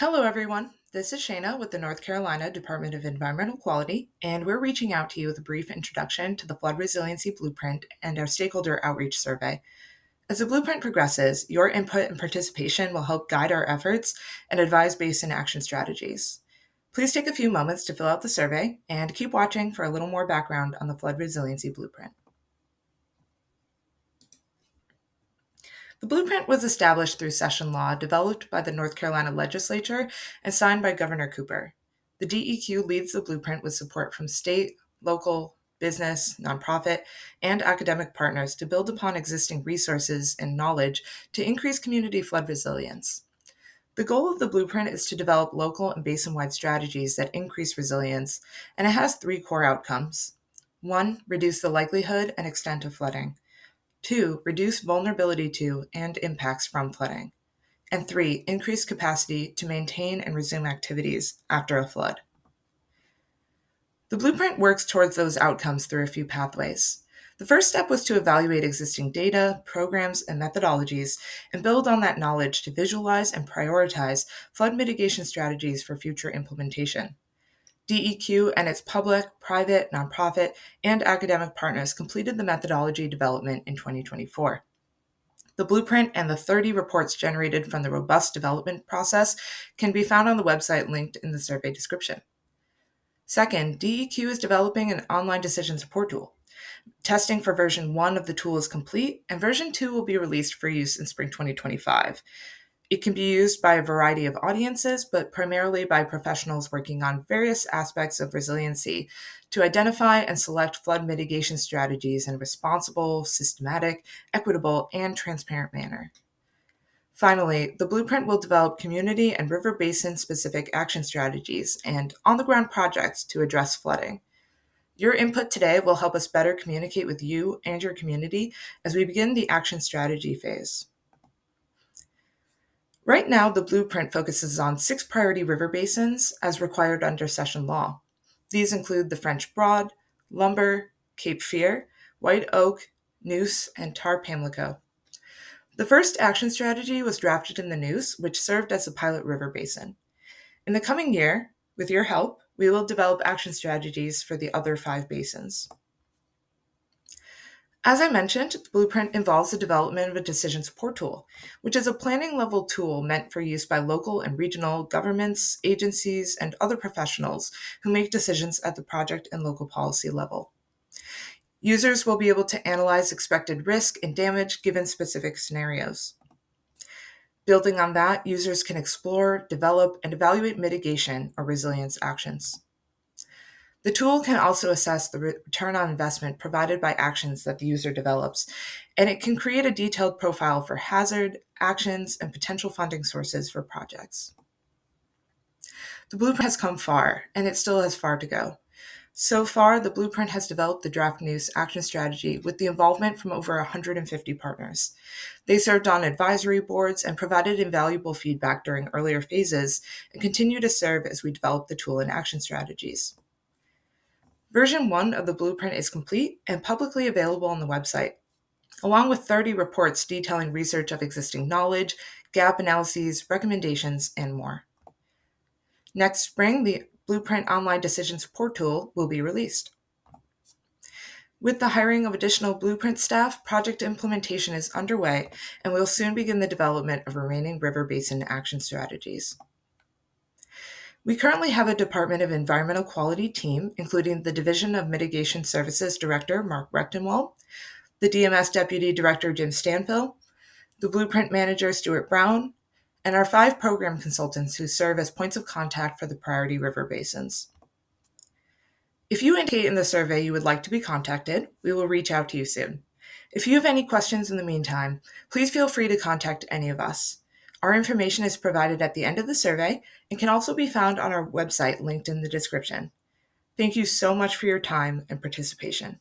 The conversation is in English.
Hello, everyone. This is Shayna with the North Carolina Department of Environmental Quality, and we're reaching out to you with a brief introduction to the Flood Resiliency Blueprint and our stakeholder outreach survey. As the blueprint progresses, your input and participation will help guide our efforts and advise basin action strategies. Please take a few moments to fill out the survey and keep watching for a little more background on the Flood Resiliency Blueprint. The blueprint was established through session law developed by the North Carolina legislature and signed by Governor Cooper. The DEQ leads the blueprint with support from state, local, business, nonprofit, and academic partners to build upon existing resources and knowledge to increase community flood resilience. The goal of the blueprint is to develop local and basin-wide strategies that increase resilience, and it has three core outcomes. 1. Reduce the likelihood and extent of flooding. 2. Reduce vulnerability to and impacts from flooding. And 3. Increase capacity to maintain and resume activities after a flood. The blueprint works towards those outcomes through a few pathways. The first step was to evaluate existing data, programs, and methodologies and build on that knowledge to visualize and prioritize flood mitigation strategies for future implementation. DEQ and its public, private, nonprofit, and academic partners completed the methodology development in 2024. The blueprint and the 30 reports generated from the robust development process can be found on the website linked in the survey description. Second, DEQ is developing an online decision support tool. Testing for version 1 of the tool is complete, and version 2 will be released for use in spring 2025. It can be used by a variety of audiences, but primarily by professionals working on various aspects of resiliency to identify and select flood mitigation strategies in a responsible, systematic, equitable, and transparent manner. Finally, the blueprint will develop community and river basin-specific action strategies and on-the-ground projects to address flooding. Your input today will help us better communicate with you and your community as we begin the action strategy phase. Right now, the blueprint focuses on 6 priority river basins as required under session law. These include the French Broad, Lumber, Cape Fear, White Oak, Neuse, and Tar Pamlico. The first action strategy was drafted in the Neuse, which served as a pilot river basin. In the coming year, with your help, we will develop action strategies for the other 5 basins. As I mentioned, the blueprint involves the development of a decision support tool, which is a planning level tool meant for use by local and regional governments, agencies, and other professionals who make decisions at the project and local policy level. Users will be able to analyze expected risk and damage given specific scenarios. Building on that, users can explore, develop, and evaluate mitigation or resilience actions. The tool can also assess the return on investment provided by actions that the user develops, and it can create a detailed profile for hazard, actions, and potential funding sources for projects. The blueprint has come far, and it still has far to go. So far, the blueprint has developed the draft Neuse action strategy with the involvement from over 150 partners. They served on advisory boards and provided invaluable feedback during earlier phases and continue to serve as we develop the tool and action strategies. Version 1 of the blueprint is complete and publicly available on the website, along with 30 reports detailing research of existing knowledge, gap analyses, recommendations, and more. Next spring, the Blueprint Online Decision Support Tool will be released. With the hiring of additional Blueprint staff, project implementation is underway, and we'll soon begin the development of remaining river basin action strategies. We currently have a Department of Environmental Quality team, including the Division of Mitigation Services Director, Mark Rechtenwald, the DMS Deputy Director, Jim Stanfill, the Blueprint Manager, Stuart Brown, and our 5 program consultants who serve as points of contact for the priority river basins. If you indicate in the survey you would like to be contacted, we will reach out to you soon. If you have any questions in the meantime, please feel free to contact any of us. Our information is provided at the end of the survey and can also be found on our website linked in the description. Thank you so much for your time and participation.